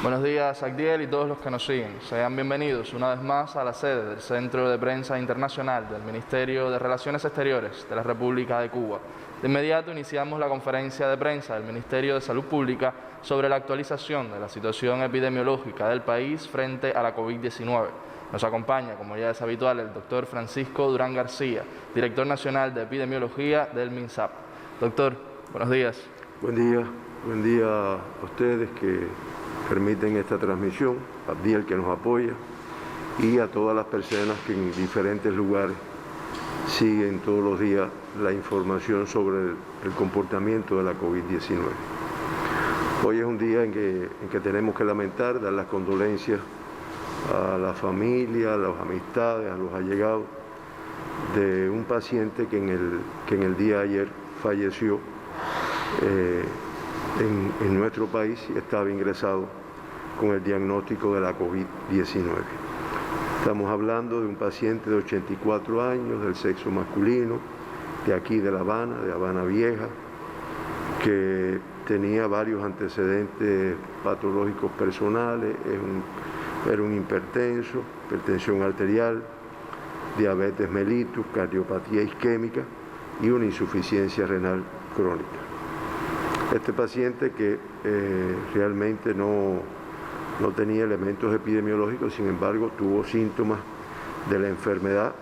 Buenos días, Agdiel y todos los que nos siguen. Sean bienvenidos una vez más a la sede del Centro de Prensa Internacional del Ministerio de Relaciones Exteriores de la República de Cuba. De inmediato iniciamos la conferencia de prensa del Ministerio de Salud Pública sobre la actualización de la situación epidemiológica del país frente a la COVID-19. Nos acompaña, como ya es habitual, el doctor Francisco Durán García, director nacional de epidemiología del MINSAP. Doctor, buenos días. Buen día a ustedes que permiten esta transmisión, a Abdiel que nos apoya y a todas las personas que en diferentes lugares siguen todos los días la información sobre el comportamiento de la COVID-19. Hoy es un día en que tenemos que lamentar, dar las condolencias a la familia, a las amistades, a los allegados de un paciente que en el día de ayer falleció en nuestro país y estaba ingresado con el diagnóstico de la COVID-19. Estamos hablando de un paciente de 84 años, del sexo masculino, de aquí de La Habana, de Habana Vieja, que tenía varios antecedentes patológicos personales, era un hipertenso, hipertensión arterial, diabetes mellitus, cardiopatía isquémica y una insuficiencia renal crónica. Este paciente que realmente no tenía elementos epidemiológicos, sin embargo tuvo síntomas de la enfermedad.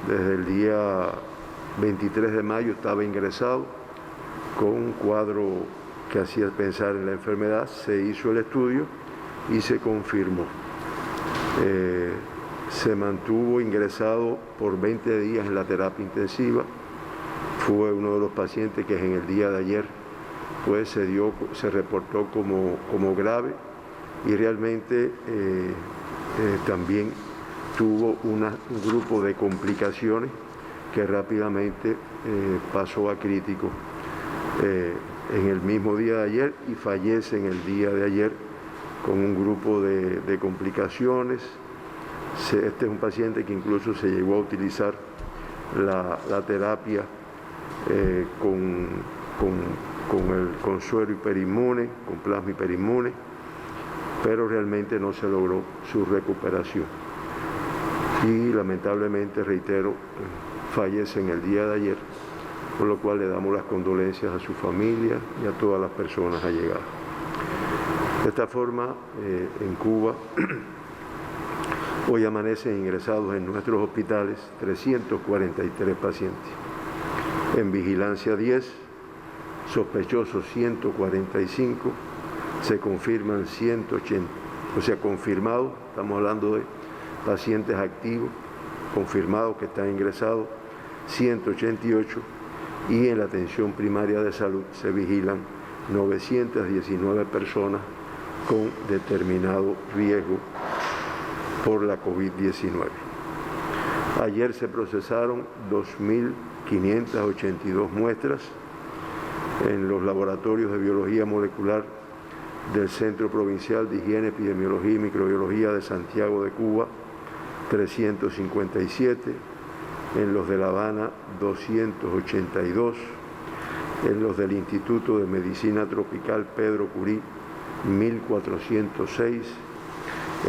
Desde el día 23 de mayo estaba ingresado con un cuadro que hacía pensar en la enfermedad. Se hizo el estudio y se confirmó. Se mantuvo ingresado por 20 días en la terapia intensiva. Fue uno de los pacientes que en el día de ayer pues se reportó como grave y realmente también tuvo un grupo de complicaciones que rápidamente pasó a crítico en el mismo día de ayer y fallece en el día de ayer con un grupo de complicaciones. Este es un paciente que incluso se llegó a utilizar la terapia con suero hiperinmune, con plasma hiperinmune, pero realmente no se logró su recuperación. Y lamentablemente, reitero, fallece en el día de ayer, por lo cual le damos las condolencias a su familia y a todas las personas allegadas. De esta forma, en Cuba, hoy amanecen ingresados en nuestros hospitales 343 pacientes. En vigilancia 10, sospechosos 145, se confirman 180, o sea, confirmados, estamos hablando de pacientes activos, confirmados que están ingresados, 188, y en la atención primaria de salud se vigilan 919 personas con determinado riesgo por la COVID-19. Ayer se procesaron 2.582 muestras en los laboratorios de biología molecular del Centro Provincial de Higiene, Epidemiología y Microbiología de Santiago de Cuba, 357, en los de La Habana, 282, en los del Instituto de Medicina Tropical Pedro Curí, 1.406,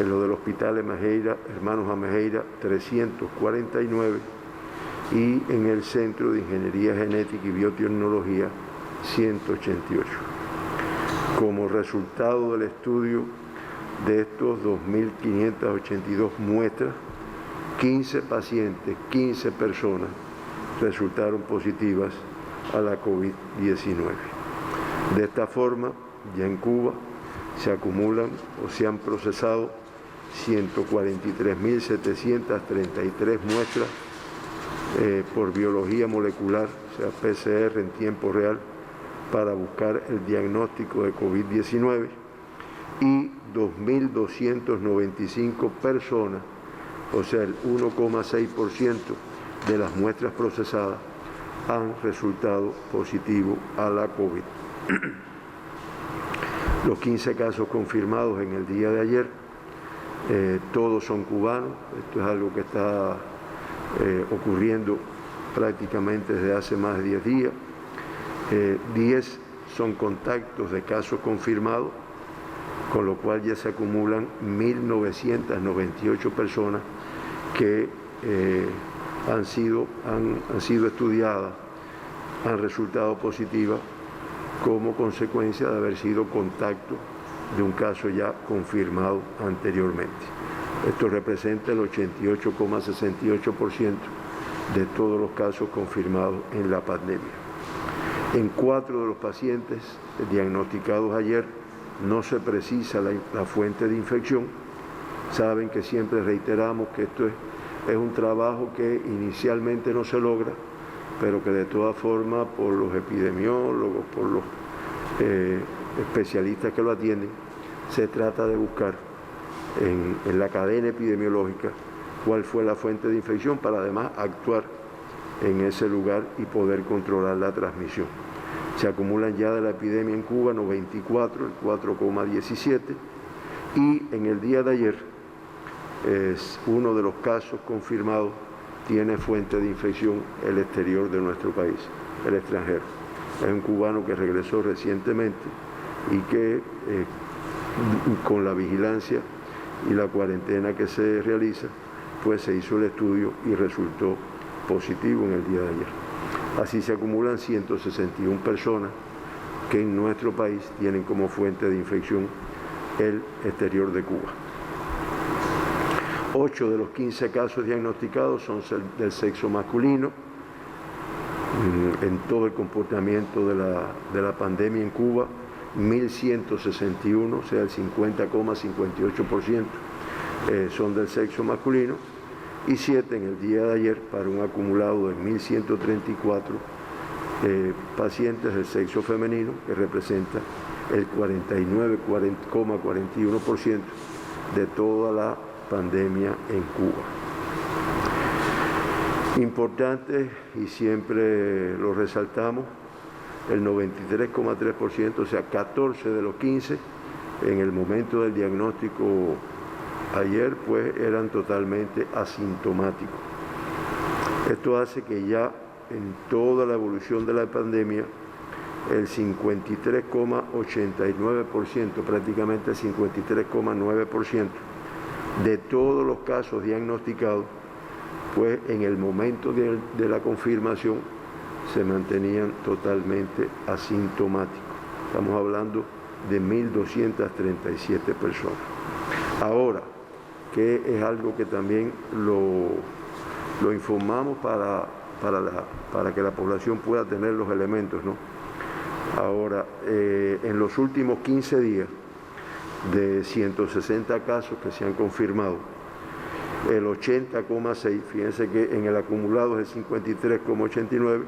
en los del Hospital Hermanos Amejeira, 349, y en el Centro de Ingeniería Genética y Biotecnología, 188. Como resultado del estudio de estos 2.582 muestras, 15 pacientes, 15 personas resultaron positivas a la COVID-19. De esta forma, ya en Cuba se acumulan o se han procesado 143.733 muestras por biología molecular, o sea, PCR en tiempo real, para buscar el diagnóstico de COVID-19, y 2.295 personas, o sea, el 1,6% de las muestras procesadas han resultado positivos a la COVID. Los 15 casos confirmados en el día de ayer, todos son cubanos. Esto es algo que está ocurriendo prácticamente desde hace más de 10 días. 10 son contactos de casos confirmados con lo cual ya se acumulan 1.998 personas que han sido estudiadas, han resultado positivas como consecuencia de haber sido contacto de un caso ya confirmado anteriormente. Esto representa el 88,68% de todos los casos confirmados en la pandemia. En 4 de los pacientes diagnosticados ayer no se precisa la fuente de infección. Saben que siempre reiteramos que esto es un trabajo que inicialmente no se logra, pero que de todas formas por los epidemiólogos, por los especialistas que lo atienden, se trata de buscar en la cadena epidemiológica cuál fue la fuente de infección para además actuar en ese lugar y poder controlar la transmisión. Se acumulan ya de la epidemia en Cuba 94, el 4,17, y en el día de ayer uno de los casos confirmados tiene fuente de infección el exterior de nuestro país, el extranjero. Es un cubano que regresó recientemente y que con la vigilancia y la cuarentena que se realiza, pues se hizo el estudio y resultó positivo en el día de ayer. Así se acumulan 161 personas que en nuestro país tienen como fuente de infección el exterior de Cuba. 8 de los 15 casos diagnosticados son del sexo masculino. En todo el comportamiento de la pandemia en Cuba, 1.161, o sea el 50,58% son del sexo masculino, y 7 en el día de ayer para un acumulado de 1.134 pacientes del sexo femenino, que representa el 49,41% de toda la pandemia en Cuba. Importante, y siempre lo resaltamos, el 93,3%, o sea 14 de los 15 en el momento del diagnóstico ayer, pues eran totalmente asintomáticos. Esto hace que ya en toda la evolución de la pandemia el 53,89%, prácticamente el 53,9% de todos los casos diagnosticados, pues en el momento de la confirmación se mantenían totalmente asintomáticos. Estamos hablando de 1.237 personas. Ahora, que es algo que también lo informamos para que la población pueda tener los elementos, ¿no? Ahora, en los últimos 15 días, de 160 casos que se han confirmado, el 80,6, fíjense que en el acumulado es el 53,89,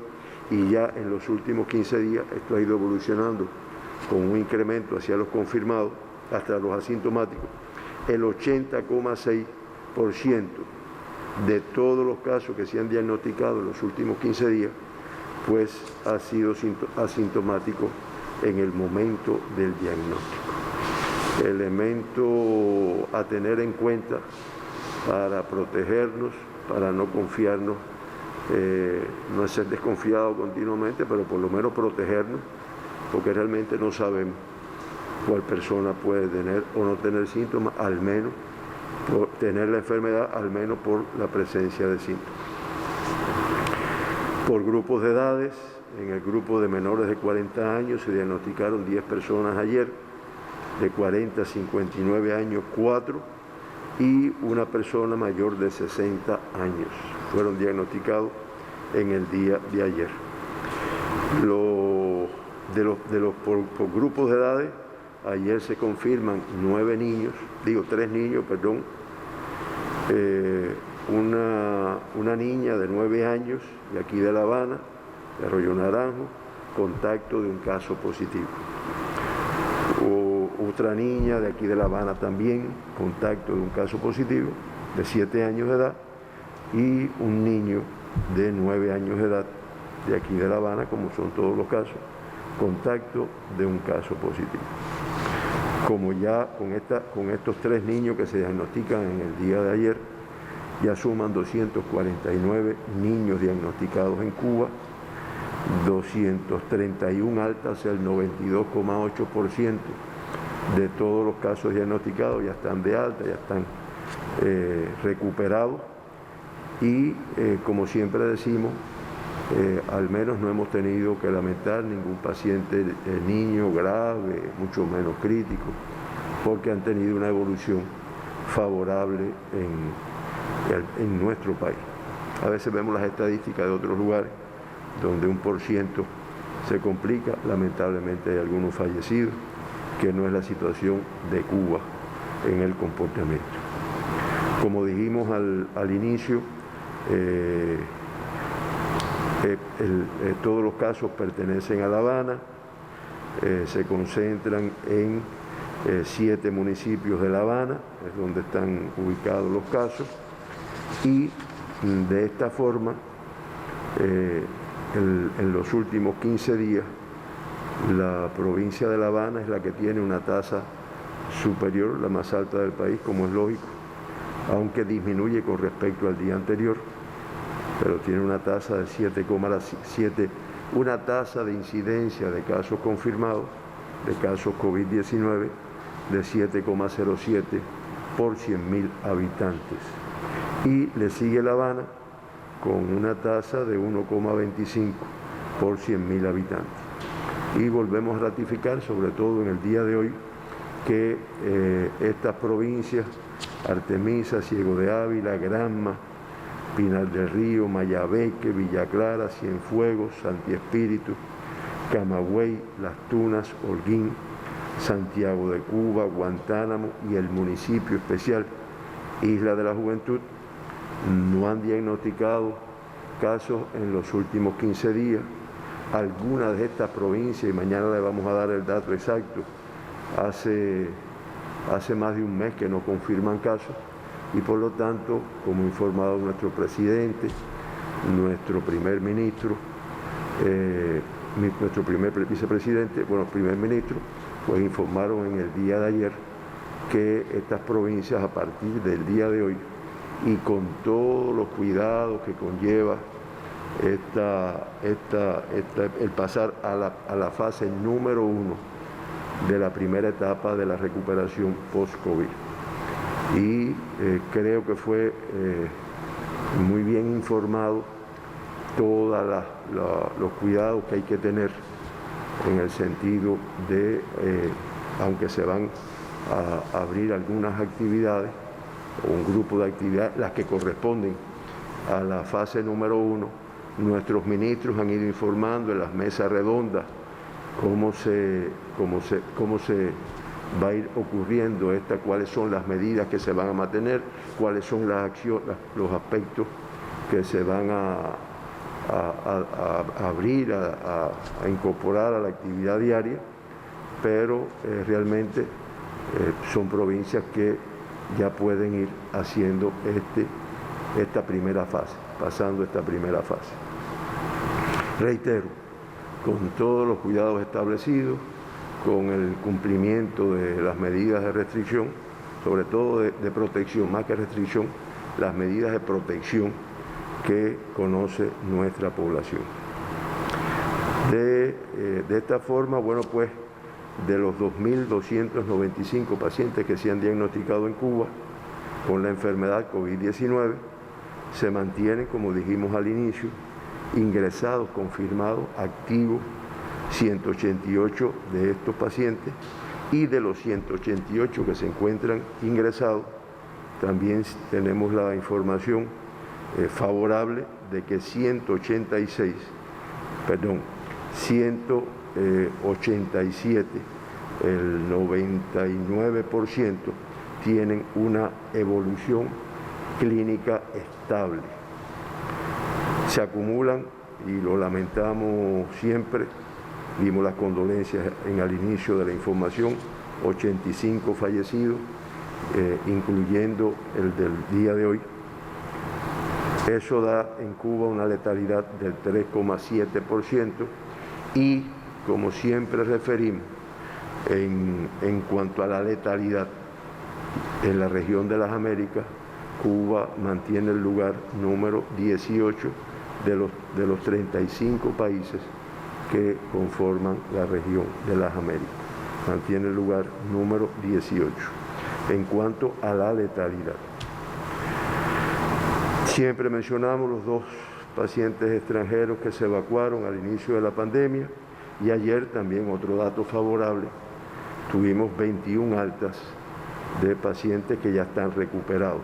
y ya en los últimos 15 días esto ha ido evolucionando con un incremento hacia los confirmados, hasta los asintomáticos. El 80,6% de todos los casos que se han diagnosticado en los últimos 15 días, pues ha sido asintomático en el momento del diagnóstico. Elemento a tener en cuenta para protegernos, para no confiarnos, no es ser desconfiado continuamente, pero por lo menos protegernos, porque realmente no sabemos cuál persona puede tener o no tener síntomas, al menos por tener la enfermedad, al menos por la presencia de síntomas. Por grupos de edades, en el grupo de menores de 40 años se diagnosticaron 10 personas ayer, de 40 a 59 años 4, y una persona mayor de 60 años fueron diagnosticados en el día de ayer. Por grupos de edades, ayer se confirman 3 niños, una niña de 9 años de aquí de La Habana, de Arroyo Naranjo, contacto de un caso positivo. Otra niña de aquí de La Habana también, contacto de un caso positivo, de 7 años de edad, y un niño de 9 años de edad de aquí de La Habana, como son todos los casos, contacto de un caso positivo. Como ya con estos 3 niños que se diagnostican en el día de ayer, ya suman 249 niños diagnosticados en Cuba, 231 altas, el 92,8% de todos los casos diagnosticados ya están de alta, ya están recuperados y como siempre decimos, al menos no hemos tenido que lamentar ningún paciente niño grave, mucho menos crítico, porque han tenido una evolución favorable en nuestro país. A veces vemos las estadísticas de otros lugares donde 1% se complica, lamentablemente hay algunos fallecidos, que no es la situación de Cuba en el comportamiento. Como dijimos al inicio, todos los casos pertenecen a La Habana, se concentran en 7 municipios de La Habana, es donde están ubicados los casos, y de esta forma, en los últimos 15 días, la provincia de La Habana es la que tiene una tasa superior, la más alta del país, como es lógico, aunque disminuye con respecto al día anterior, pero tiene una tasa de 7,7, una tasa de incidencia de casos confirmados, de casos COVID-19, de 7,07 por 100.000 habitantes. Y le sigue La Habana con una tasa de 1,25 por 100.000 habitantes. Y volvemos a ratificar, sobre todo en el día de hoy, que estas provincias, Artemisa, Ciego de Ávila, Granma, Pinar del Río, Mayabeque, Villa Clara, Cienfuegos, Santi Espíritu, Camagüey, Las Tunas, Holguín, Santiago de Cuba, Guantánamo y el municipio especial Isla de la Juventud no han diagnosticado casos en los últimos 15 días. Algunas de estas provincias, y mañana le vamos a dar el dato exacto, hace más de un mes que no confirman casos, y por lo tanto, como ha informado nuestro presidente, nuestro primer ministro, nuestro primer vicepresidente, bueno, primer ministro, pues informaron en el día de ayer que estas provincias a partir del día de hoy y con todos los cuidados que conlleva el pasar a la fase número 1 de la primera etapa de la recuperación post-COVID. Y creo que fue muy bien informado todos los cuidados que hay que tener en el sentido de, aunque se van a abrir algunas actividades, o un grupo de actividades, las que corresponden a la fase número 1, nuestros ministros han ido informando en las mesas redondas cómo se va a ir ocurriendo cuáles son las medidas que se van a mantener, cuáles son las acciones, los aspectos que se van a abrir, a incorporar a la actividad diaria, pero realmente son provincias que ya pueden ir haciendo esta primera fase, pasando esta primera fase. Reitero, con todos los cuidados establecidos, con el cumplimiento de las medidas de restricción, sobre todo de protección, más que restricción, las medidas de protección que conoce nuestra población. De esta forma, bueno, pues de los 2.295 pacientes que se han diagnosticado en Cuba con la enfermedad COVID-19, se mantienen, como dijimos al inicio, ingresados, confirmados, activos, 188 de estos pacientes, y de los 188 que se encuentran ingresados, también tenemos la información favorable de que 187, el 99%, tienen una evolución clínica estable. Se acumulan, y lo lamentamos siempre, dimos las condolencias al inicio de la información, 85 fallecidos, incluyendo el del día de hoy. Eso da en Cuba una letalidad del 3,7% y, como siempre referimos, en cuanto a la letalidad en la región de las Américas, Cuba mantiene el lugar número 18 de los 35 países que conforman la región de las Américas. mantiene el lugar número 18 en cuanto a la letalidad. Siempre mencionamos los 2 pacientes extranjeros que se evacuaron al inicio de la pandemia y ayer también otro dato favorable, tuvimos 21 altas de pacientes que ya están recuperados,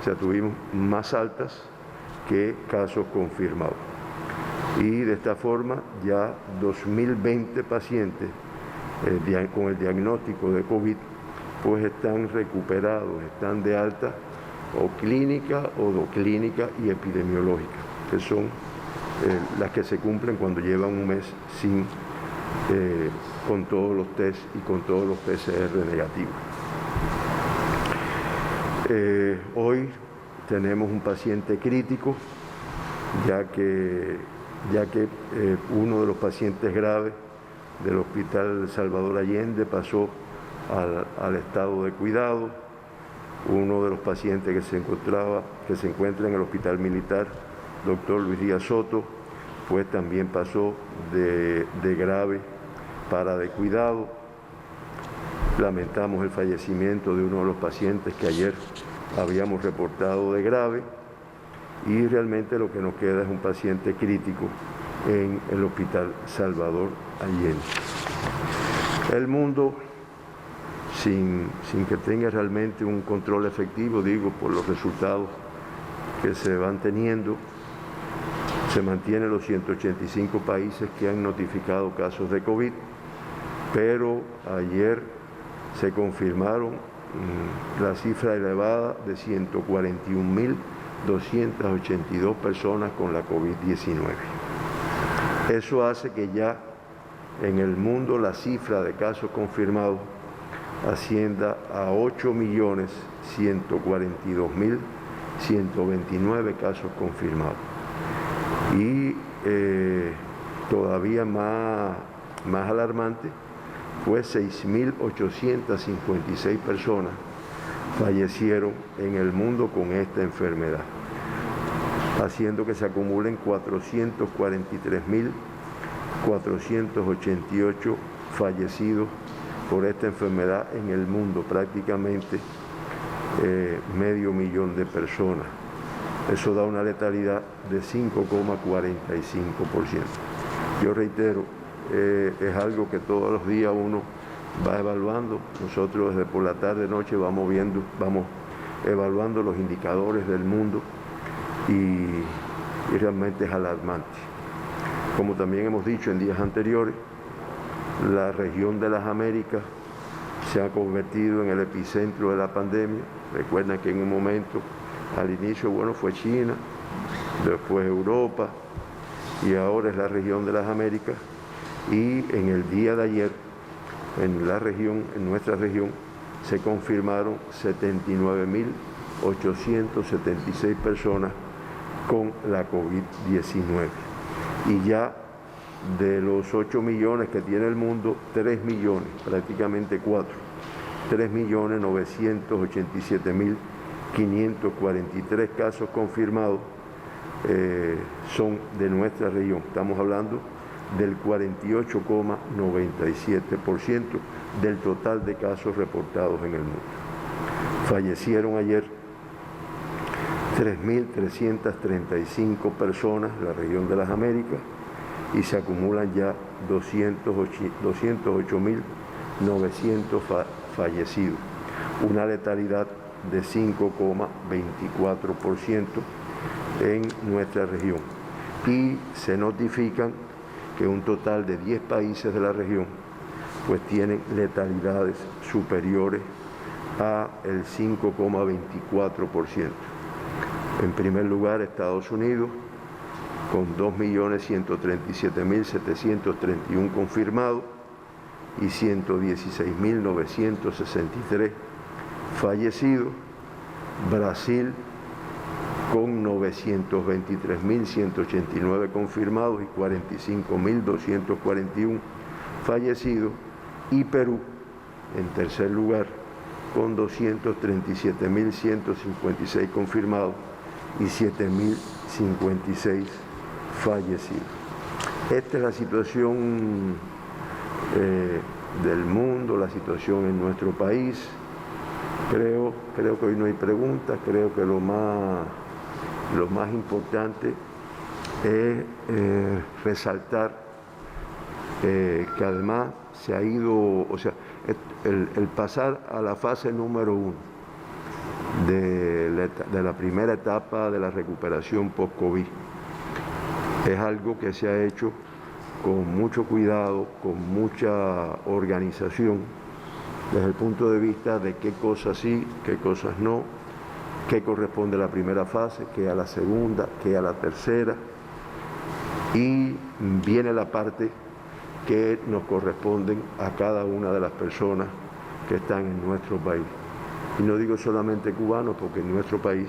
o sea, tuvimos más altas que casos confirmados. Y de esta forma ya 2.020 pacientes con el diagnóstico de COVID pues están recuperados, están de alta o clínica o doclínica y epidemiológica, que son las que se cumplen cuando llevan un mes con todos los test y con todos los PCR negativos. Hoy tenemos un paciente crítico, ya que uno de los pacientes graves del Hospital Salvador Allende pasó al estado de cuidado. Uno de los pacientes que se encuentra en el Hospital Militar, doctor Luis Díaz Soto, pues también pasó de grave para de cuidado. Lamentamos el fallecimiento de uno de los pacientes que ayer habíamos reportado de grave y realmente lo que nos queda es un paciente crítico en el Hospital Salvador Allende. El mundo, sin que tenga realmente un control efectivo, digo, por los resultados que se van teniendo, se mantienen los 185 países que han notificado casos de COVID, pero ayer se confirmaron la cifra elevada de 141.282 personas con la COVID-19. Eso hace que ya en el mundo la cifra de casos confirmados ascienda a 8.142.129 casos confirmados. Y todavía más alarmante, pues 6.856 personas fallecieron en el mundo con esta enfermedad, haciendo que se acumulen 443.488 fallecidos por esta enfermedad en el mundo, prácticamente 500.000 de personas. Eso da una letalidad de 5,45%. Yo reitero, es algo que todos los días uno va evaluando. Nosotros desde por la tarde, noche vamos evaluando los indicadores del mundo y realmente es alarmante. Como también hemos dicho en días anteriores, la región de las Américas se ha convertido en el epicentro de la pandemia. Recuerden que en un momento, al inicio, fue China, después Europa y ahora es la región de las Américas. Y en el día de ayer, en nuestra región, se confirmaron 79.876 personas con la COVID-19. Y ya de los 8 millones que tiene el mundo, 3 millones, prácticamente 4, 3.987.543 casos confirmados son de nuestra región. Estamos hablando del 48,97% del total de casos reportados en el mundo. Fallecieron ayer 3.335 personas en la región de las Américas y se acumulan ya 208.900 fallecidos, una letalidad de 5,24% en nuestra región. Y se notifican que un total de 10 países de la región pues tienen letalidades superiores a el 5,24%. En primer lugar, Estados Unidos, con 2.137.731 confirmados y 116.963 fallecidos. Brasil, con 923.189 confirmados y 45.241 fallecidos. Y Perú, en tercer lugar, con 237.156 confirmados y 7.056 fallecidos. Esta es la situación del mundo, la situación en nuestro país. Creo que hoy no hay preguntas, creo que lo más importante es resaltar que además se ha ido, o sea, el pasar a la fase número 1 de la primera etapa de la recuperación post-COVID es algo que se ha hecho con mucho cuidado, con mucha organización, desde el punto de vista de qué cosas sí, qué cosas no, qué corresponde a la primera fase, qué a la segunda, qué a la tercera, y viene la parte que nos corresponden a cada una de las personas que están en nuestro país. Y no digo solamente cubanos, porque en nuestro país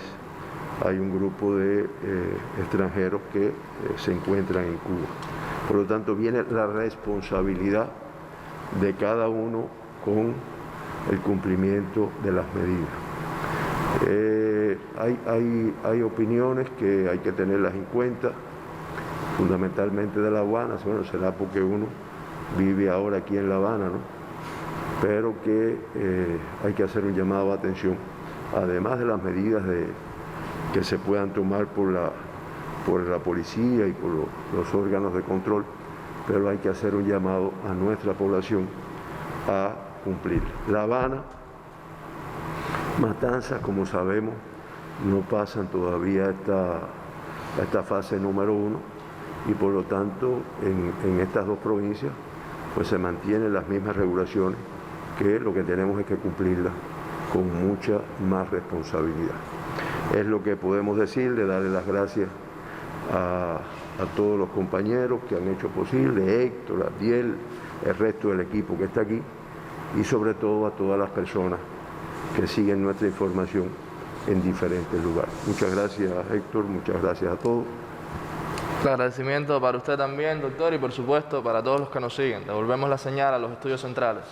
hay un grupo de extranjeros que se encuentran en Cuba. Por lo tanto, viene la responsabilidad de cada uno con el cumplimiento de las medidas. Hay opiniones que hay que tenerlas en cuenta, fundamentalmente de La Habana. Bueno, será porque uno vive ahora aquí en La Habana, ¿no? Pero que hay que hacer un llamado de atención, además de las medidas que se puedan tomar por la policía y por los órganos de control, pero hay que hacer un llamado a nuestra población a cumplir. La Habana, Matanzas, como sabemos, no pasan todavía esta fase número 1 y por lo tanto en estas dos provincias pues se mantienen las mismas regulaciones, que lo que tenemos es que cumplirlas con mucha más responsabilidad. Es lo que podemos decirle, darle las gracias a todos los compañeros que han hecho posible, Héctor, Adiel, el resto del equipo que está aquí, y sobre todo a todas las personas que siguen nuestra información en diferentes lugares. Muchas gracias, Héctor, muchas gracias a todos. El agradecimiento para usted también, doctor, y por supuesto para todos los que nos siguen. Devolvemos la señal a los estudios centrales.